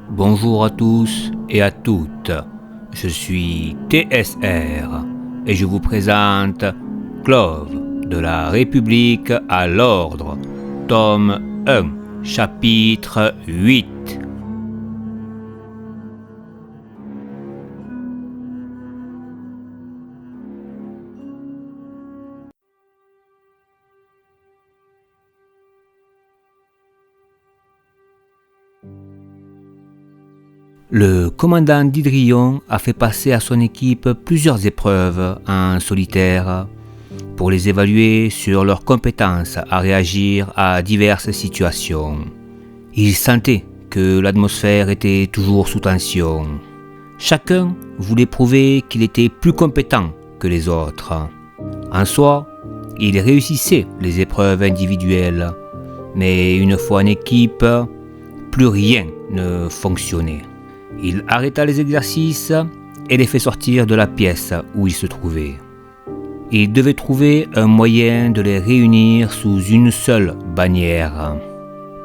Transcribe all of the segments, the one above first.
Bonjour à tous et à toutes, je suis TSR et je vous présente Clove de la République à l'Ordre, tome 1, chapitre 8. Le commandant d'Hydrion a fait passer à son équipe plusieurs épreuves en solitaire pour les évaluer sur leur compétence à réagir à diverses situations. Il sentait que l'atmosphère était toujours sous tension. Chacun voulait prouver qu'il était plus compétent que les autres. En soi, il réussissait les épreuves individuelles, mais une fois en équipe, plus rien ne fonctionnait. Il arrêta les exercices et les fit sortir de la pièce où ils se trouvaient. Il devait trouver un moyen de les réunir sous une seule bannière.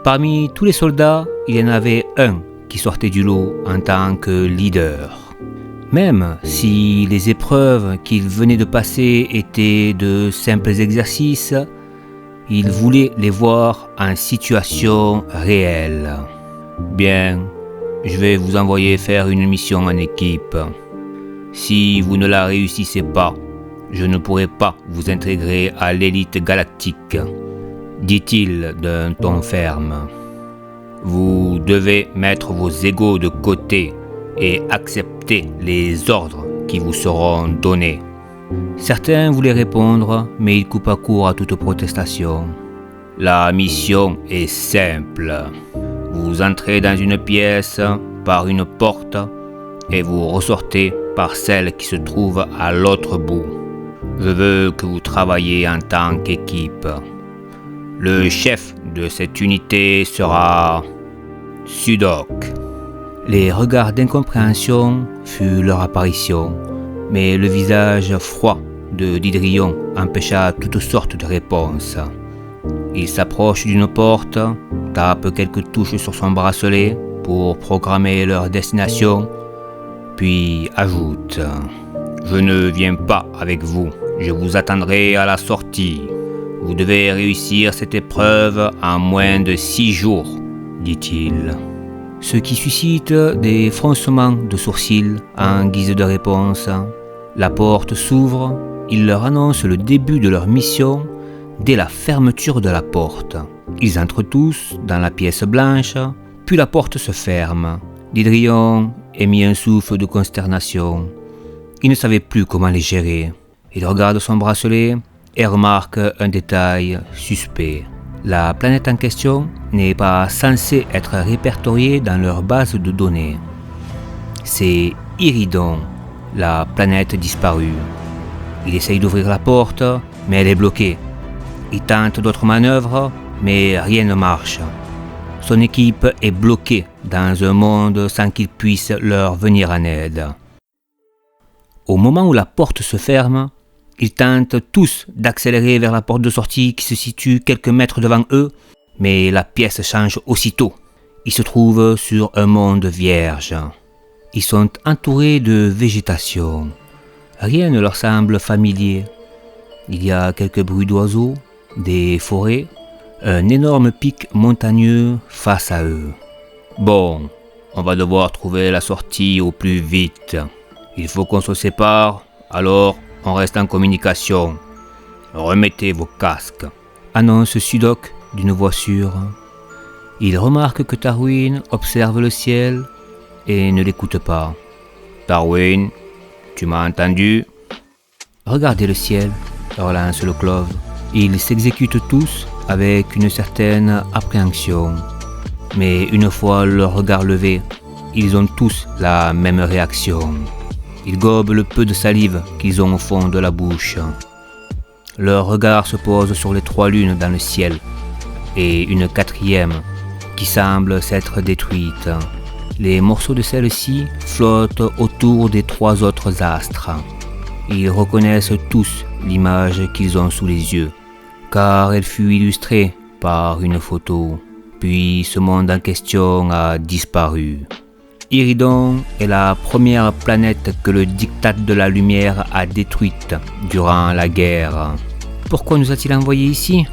Parmi tous les soldats, il y en avait un qui sortait du lot en tant que leader. Même si les épreuves qu'il venait de passer étaient de simples exercices, il voulait les voir en situation réelle. Bien, je vais vous envoyer faire une mission en équipe. Si vous ne la réussissez pas, je ne pourrai pas vous intégrer à l'élite galactique, dit-il d'un ton ferme. Vous devez mettre vos égos de côté et accepter les ordres qui vous seront donnés. Certains voulaient répondre, mais il coupa court à toute protestation. La mission est simple. Vous entrez dans une pièce par une porte et vous ressortez par celle qui se trouve à l'autre bout. Je veux que vous travailliez en tant qu'équipe. Le chef de cette unité sera Sudok. Les regards d'incompréhension furent leur apparition, mais le visage froid de d'Hydrion empêcha toutes sortes de réponses. Il s'approche d'une porte, tape quelques touches sur son bracelet pour programmer leur destination, puis ajoute « Je ne viens pas avec vous, je vous attendrai à la sortie. Vous devez réussir cette épreuve en moins de 6 jours, dit-il. » Ce qui suscite des froncements de sourcils en guise de réponse. La porte s'ouvre, il leur annonce le début de leur mission dès la fermeture de la porte. Ils entrent tous dans la pièce blanche, puis la porte se ferme. Hydrion émit un souffle de consternation. Il ne savait plus comment les gérer. Il regarde son bracelet et remarque un détail suspect. La planète en question n'est pas censée être répertoriée dans leur base de données. C'est Iridon, la planète disparue. Il essaye d'ouvrir la porte, mais elle est bloquée. Il tente d'autres manœuvres, mais rien ne marche. Son équipe est bloquée dans un monde sans qu'il puisse leur venir en aide. Au moment où la porte se ferme, ils tentent tous d'accélérer vers la porte de sortie qui se situe quelques mètres devant eux, mais la pièce change aussitôt. Ils se trouvent sur un monde vierge. Ils sont entourés de végétation. Rien ne leur semble familier. Il y a quelques bruits d'oiseaux, des forêts, un énorme pic montagneux face à eux. Bon, on va devoir trouver la sortie au plus vite. Il faut qu'on se sépare, alors on reste en communication. Remettez vos casques, annonce Sudok d'une voix sûre. Il remarque que Tarwin observe le ciel et ne l'écoute pas. Tarwin, tu m'as entendu? Regardez le ciel, relance le Clove. Ils s'exécutent tous avec une certaine appréhension. Mais une fois leur regard levé, ils ont tous la même réaction. Ils gobent le peu de salive qu'ils ont au fond de la bouche. Leur regard se pose sur les 3 lunes dans le ciel et une 4e qui semble s'être détruite. Les morceaux de celle-ci flottent autour des 3 autres astres. Ils reconnaissent tous l'image qu'ils ont sous les yeux, car elle fut illustrée par une photo. Puis ce monde en question a disparu. Iridon est la première planète que le diktat de la lumière a détruite durant la guerre. Pourquoi nous a-t-il envoyés ici ?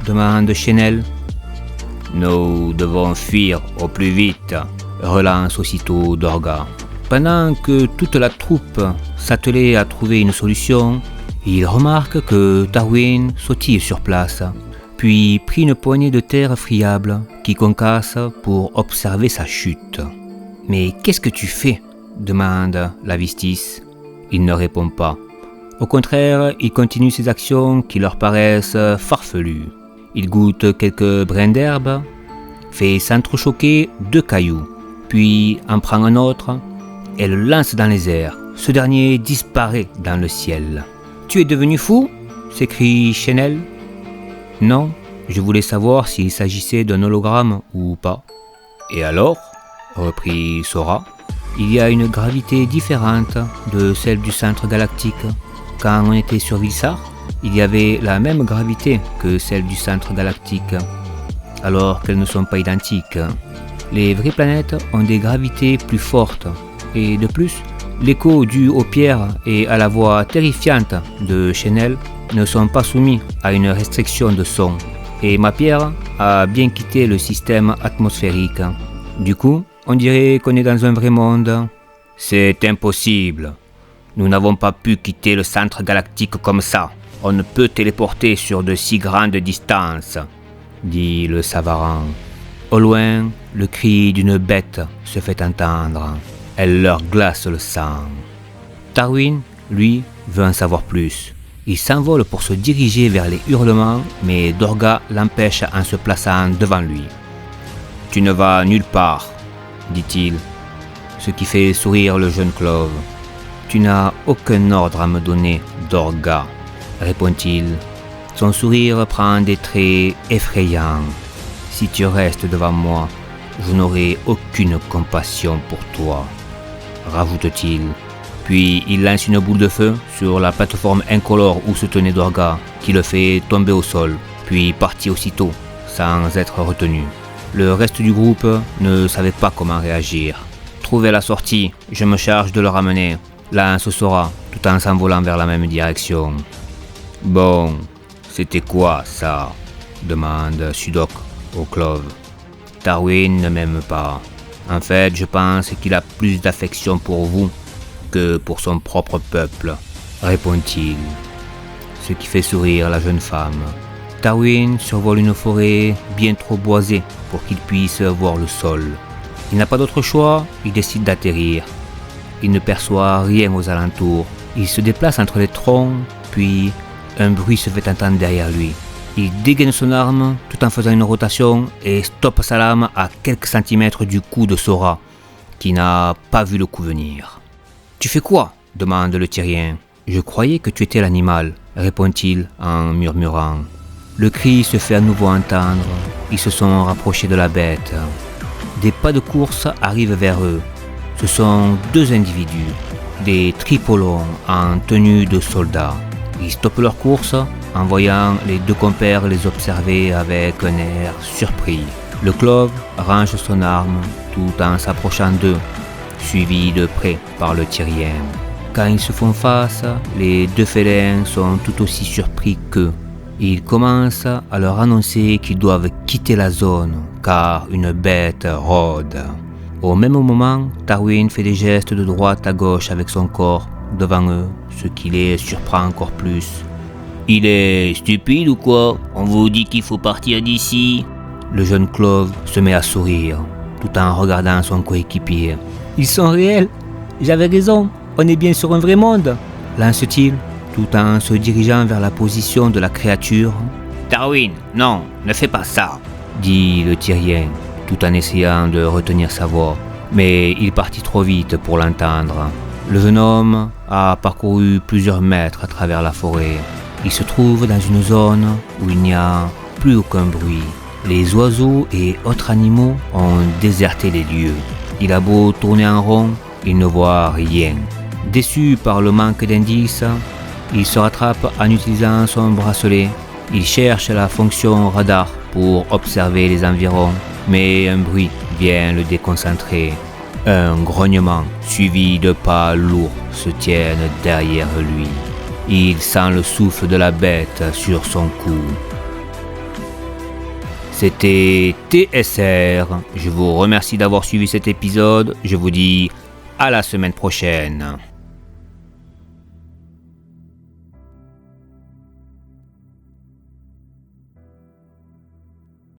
Demande Chenel. Nous devons fuir au plus vite, relance aussitôt Dorga. Pendant que toute la troupe s'attelait à trouver une solution, il remarque que Tarwin sautille sur place, puis prit une poignée de terre friable qui concasse pour observer sa chute. « Mais qu'est-ce que tu fais ?» demande Lavistis. Il ne répond pas. Au contraire, il continue ses actions qui leur paraissent farfelues. Il goûte quelques brins d'herbe, fait s'entrechoquer 2 cailloux, puis en prend un autre et le lance dans les airs. Ce dernier disparaît dans le ciel. « Tu es devenu fou ?» s'écrie Chenel. « Non, je voulais savoir s'il s'agissait d'un hologramme ou pas. »« Et alors ?» reprit Sora. « Il y a une gravité différente de celle du centre galactique. Quand on était sur Vilsar, il y avait la même gravité que celle du centre galactique, alors qu'elles ne sont pas identiques. Les vraies planètes ont des gravités plus fortes, et de plus, l'écho dû aux pierres et à la voix terrifiante de Chenel ne sont pas soumis à une restriction de son, et ma pierre a bien quitté le système atmosphérique. Du coup, on dirait qu'on est dans un vrai monde. »« C'est impossible. Nous n'avons pas pu quitter le centre galactique comme ça. On ne peut téléporter sur de si grandes distances, » dit le Savaran. Au loin, le cri d'une bête se fait entendre. Elle leur glace le sang. Tarwin, lui, veut en savoir plus. Il s'envole pour se diriger vers les hurlements, mais Dorga l'empêche en se plaçant devant lui. « Tu ne vas nulle part, » dit-il, ce qui fait sourire le jeune Clove. « Tu n'as aucun ordre à me donner, Dorga, » répond-il. Son sourire prend des traits effrayants. « Si tu restes devant moi, je n'aurai aucune compassion pour toi, » rajoute-t-il. Puis il lance une boule de feu sur la plateforme incolore où se tenait Dorga, qui le fait tomber au sol, puis partit aussitôt, sans être retenu. Le reste du groupe ne savait pas comment réagir. « Trouvez la sortie, je me charge de le ramener », lance Sora, tout en s'envolant vers la même direction. « Bon, c'était quoi ça ?» demande Sudok au Clove. « Tarwin ne m'aime pas. En fait, je pense qu'il a plus d'affection pour vous que pour son propre peuple, » répond-il. Ce qui fait sourire la jeune femme. Tarwin survole une forêt bien trop boisée pour qu'il puisse voir le sol. Il n'a pas d'autre choix, il décide d'atterrir. Il ne perçoit rien aux alentours. Il se déplace entre les troncs, puis un bruit se fait entendre derrière lui. Il dégaine son arme tout en faisant une rotation et stoppe sa lame à quelques centimètres du cou de Sora, qui n'a pas vu le coup venir. « Tu fais quoi ?» demande le Tyrien. « Je croyais que tu étais l'animal, » répond-il en murmurant. Le cri se fait à nouveau entendre. Ils se sont rapprochés de la bête. Des pas de course arrivent vers eux. Ce sont 2 individus, des tripolons en tenue de soldats. Ils stoppent leur course en voyant les 2 compères les observer avec un air surpris. Le Clove range son arme tout en s'approchant d'eux, suivi de près par le Tyrien. Quand ils se font face, les 2 félins sont tout aussi surpris qu'eux. Ils commencent à leur annoncer qu'ils doivent quitter la zone car une bête rôde. Au même moment, Tarwin fait des gestes de droite à gauche avec son corps devant eux, ce qui les surprend encore plus. « Il est stupide ou quoi? On vous dit qu'il faut partir d'ici ?» Le jeune Clove se met à sourire, tout en regardant son coéquipier. « Ils sont réels, j'avais raison, on est bien sur un vrai monde !» lance-t-il, tout en se dirigeant vers la position de la créature. « Tarwin, non, ne fais pas ça !» dit le Tyrien, tout en essayant de retenir sa voix. Mais il partit trop vite pour l'entendre. Le jeune homme a parcouru plusieurs mètres à travers la forêt. Il se trouve dans une zone où il n'y a plus aucun bruit. Les oiseaux et autres animaux ont déserté les lieux. Il a beau tourner en rond, il ne voit rien. Déçu par le manque d'indices, il se rattrape en utilisant son bracelet. Il cherche la fonction radar pour observer les environs, mais un bruit vient le déconcentrer. Un grognement suivi de pas lourds se tiennent derrière lui. Il sent le souffle de la bête sur son cou. C'était TSR. Je vous remercie d'avoir suivi cet épisode. Je vous dis à la semaine prochaine.